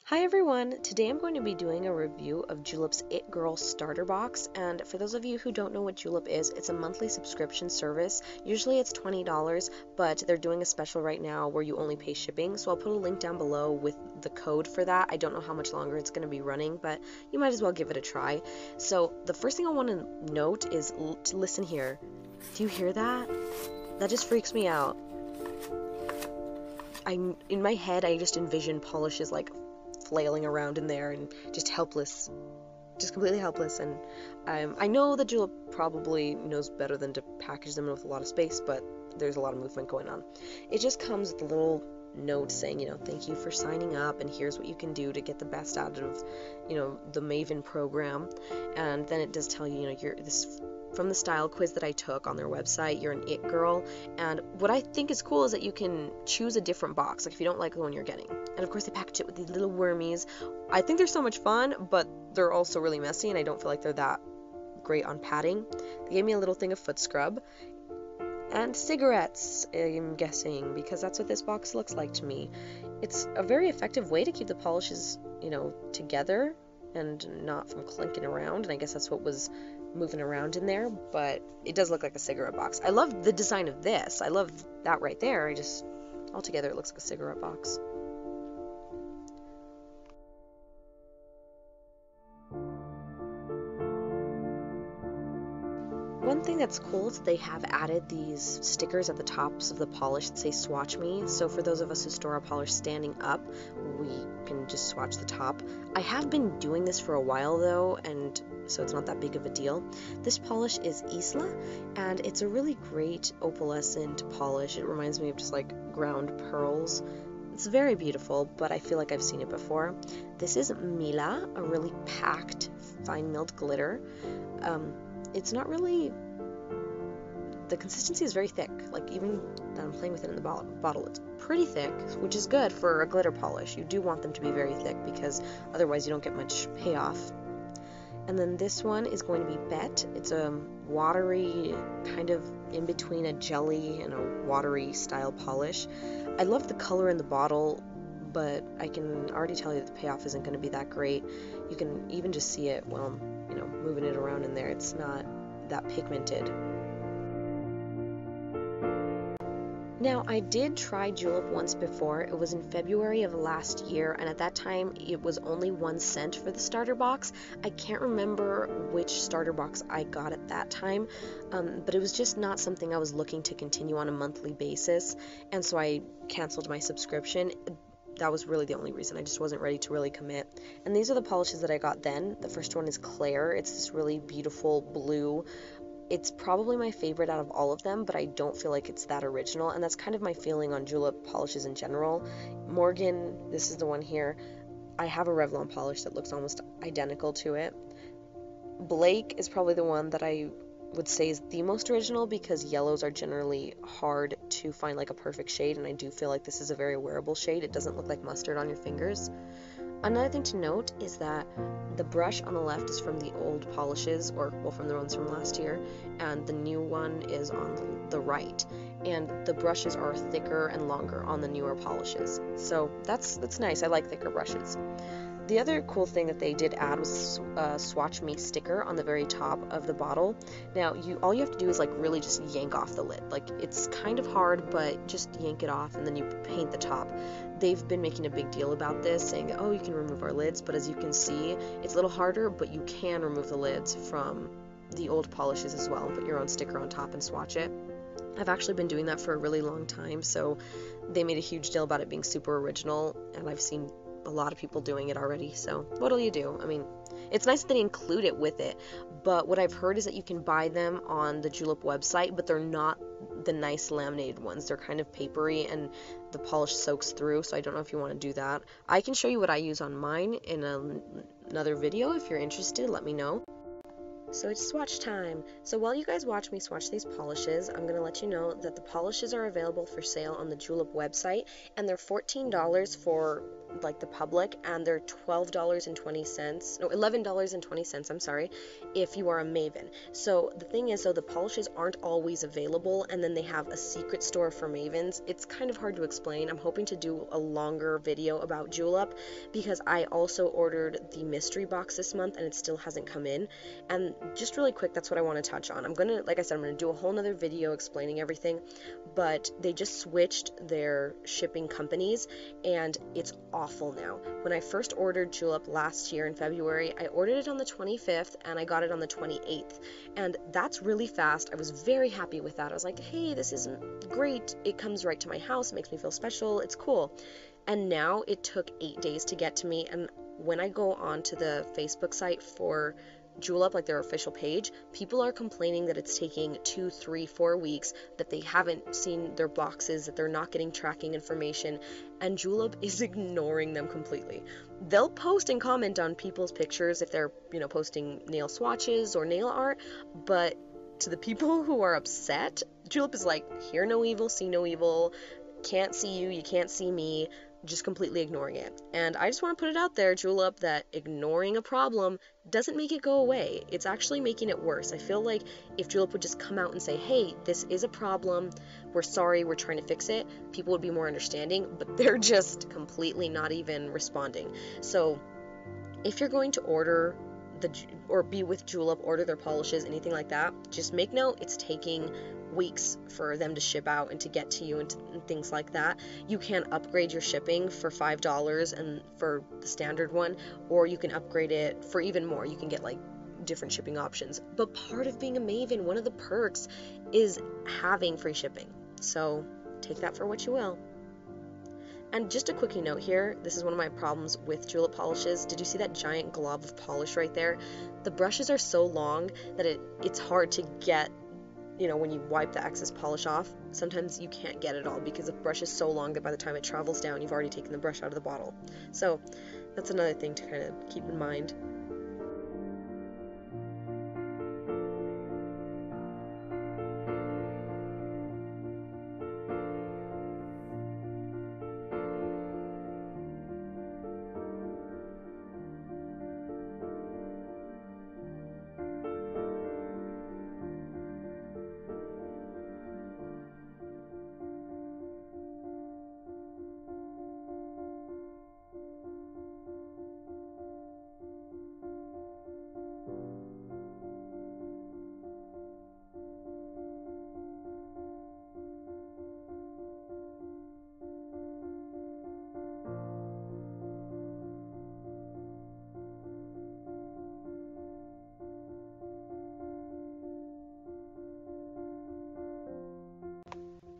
Hi everyone! Today I'm going to be doing a review of Julep's It Girl Starter Box, and for those of you who don't know what Julep is, it's a monthly subscription service. Usually it's $20, but they're doing a special right now where you only pay shipping, so I'll put a link down below with the code for that. I don't know how much longer it's going to be running, but you might as well give it a try. So the first thing I want to note is to listen here. Do you hear that? That just freaks me out. In my head, I just envision polishes like flailing around in there and just helpless, just completely helpless. And I know that Julep probably knows better than to package them with a lot of space, but there's a lot of movement going on. It just comes with a little note saying, thank you for signing up, and here's what you can do to get the best out of, the Maven program. And then it does tell you, you're this from the style quiz that I took on their website, you're an it girl. And what I think is cool is that you can choose a different box, like if you don't like the one you're getting. And of course they package it with these little wormies. I think they're so much fun, but they're also really messy, and I don't feel like they're that great on padding. They gave me a little thing of foot scrub and cigarettes, I'm guessing, because that's what this box looks like to me. It's a very effective way to keep the polishes, together and not from clinking around, and I guess that's what was moving around in there, but it does look like a cigarette box. I love the design of this. I love that right there. Altogether it looks like a cigarette box. One thing that's cool is they have added these stickers at the tops of the polish that say "Swatch Me." So for those of us who store our polish standing up, we can just swatch the top. I have been doing this for a while though, and so it's not that big of a deal. This polish is Isla, and it's a really great opalescent polish. It reminds me of just like ground pearls. It's very beautiful, but I feel like I've seen it before. This is Mila, a really packed, fine milled glitter. It's not really, the consistency is very thick, like even that I'm playing with it in the bottle, it's pretty thick, which is good for a glitter polish. You do want them to be very thick because otherwise you don't get much payoff. And then this one is going to be Bet. It's a watery, kind of in between a jelly and a watery style polish. I love the color in the bottle, but I can already tell you that the payoff isn't going to be that great. You can even just see it while I'm, moving it around in there. It's not that pigmented. Now, I did try Julep once before. It was in February of last year, and at that time it was only 1 cent for the starter box. I can't remember which starter box I got at that time, but it was just not something I was looking to continue on a monthly basis, and so I canceled my subscription. That was really the only reason. I just wasn't ready to really commit. And these are the polishes that I got then. The first one is Claire. It's this really beautiful blue. It's probably my favorite out of all of them, but I don't feel like it's that original, and that's kind of my feeling on Julep polishes in general. Morgan, this is the one here. I have a Revlon polish that looks almost identical to it. Blake is probably the one that I would say is the most original, because yellows are generally hard to find like a perfect shade, and I do feel like this is a very wearable shade. It doesn't look like mustard on your fingers. Another thing to note is that the brush on the left is from the old polishes, or well, from the ones from last year, and the new one is on the right, and the brushes are thicker and longer on the newer polishes, so that's nice. I like thicker brushes. The other cool thing that they did add was a Swatch Me sticker on the very top of the bottle. Now, all you have to do is like really just yank off the lid. Like, it's kind of hard, but just yank it off and then you paint the top. They've been making a big deal about this, saying, oh, you can remove our lids, but as you can see, it's a little harder, but you can remove the lids from the old polishes as well and put your own sticker on top and swatch it. I've actually been doing that for a really long time, so they made a huge deal about it being super original, and I've seen a lot of people doing it already, so what'll you do? I mean, it's nice that they include it with it, but what I've heard is that you can buy them on the Julep website, but they're not the nice laminated ones. They're kind of papery and the polish soaks through, so I don't know if you want to do that. I can show you what I use on mine in another video. If you're interested, let me know. So it's swatch time. So while you guys watch me swatch these polishes, I'm going to let you know that the polishes are available for sale on the Julep website, and they're $14 for like the public, and they're $12.20, no, $11.20, I'm sorry, if you are a Maven. So the thing is, though, the polishes aren't always available, and then they have a secret store for Mavens. It's kind of hard to explain. I'm hoping to do a longer video about Julep because I also ordered the mystery box this month and it still hasn't come in. And just really quick, that's what I want to touch on. Like I said, I'm going to do a whole nother video explaining everything, but they just switched their shipping companies and it's awful now. When I first ordered Julep last year in February, I ordered it on the 25th and I got it on the 28th, and that's really fast. I was very happy with that. I was like, hey, this isn't great. It comes right to my house, it makes me feel special, it's cool. And now it took 8 days to get to me, and when I go onto the Facebook site for Julep, like their official page, people are complaining that it's taking 2, 3, 4 weeks, that they haven't seen their boxes, that they're not getting tracking information, and Julep is ignoring them completely. They'll post and comment on people's pictures if they're, posting nail swatches or nail art, but to the people who are upset, Julep is like, hear no evil, see no evil, can't see you, you can't see me, just completely ignoring it. And I just want to put it out there, Julep, that ignoring a problem doesn't make it go away. It's actually making it worse. I feel like if Julep would just come out and say, hey, this is a problem, we're sorry, we're trying to fix it, people would be more understanding, but they're just completely not even responding. So if you're going to order or be with Julep, order their polishes, anything like that, just make note it's taking weeks for them to ship out and to get to you and things like that. You can upgrade your shipping for $5 and for the standard one, or you can upgrade it for even more. You can get like different shipping options. But part of being a Maven, one of the perks is having free shipping. So take that for what you will. And just a quickie note here, this is one of my problems with Julep polishes. Did you see that giant glob of polish right there? The brushes are so long that it's hard to get, when you wipe the excess polish off, sometimes you can't get it all because the brush is so long that by the time it travels down, you've already taken the brush out of the bottle. So that's another thing to kind of keep in mind.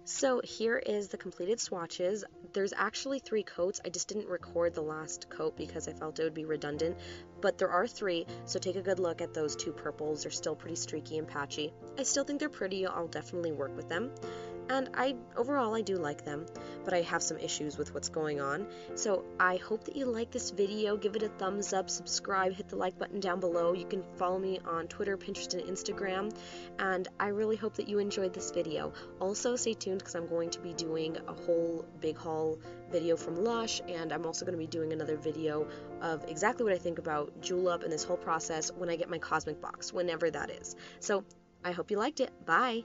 So here is the completed swatches. There's actually 3 coats. I just didn't record the last coat because I felt it would be redundant, but there are 3, so take a good look at those 2 purples. They're still pretty streaky and patchy. I still think they're pretty. I'll definitely work with them. And overall I do like them, but I have some issues with what's going on. So I hope that you like this video. Give it a thumbs up, subscribe, hit the like button down below. You can follow me on Twitter, Pinterest, and Instagram, and I really hope that you enjoyed this video. Also stay tuned because I'm going to be doing a whole big haul video from Lush, and I'm also going to be doing another video of exactly what I think about Julep and this whole process when I get my Cosmic box, whenever that is. So I hope you liked it. Bye!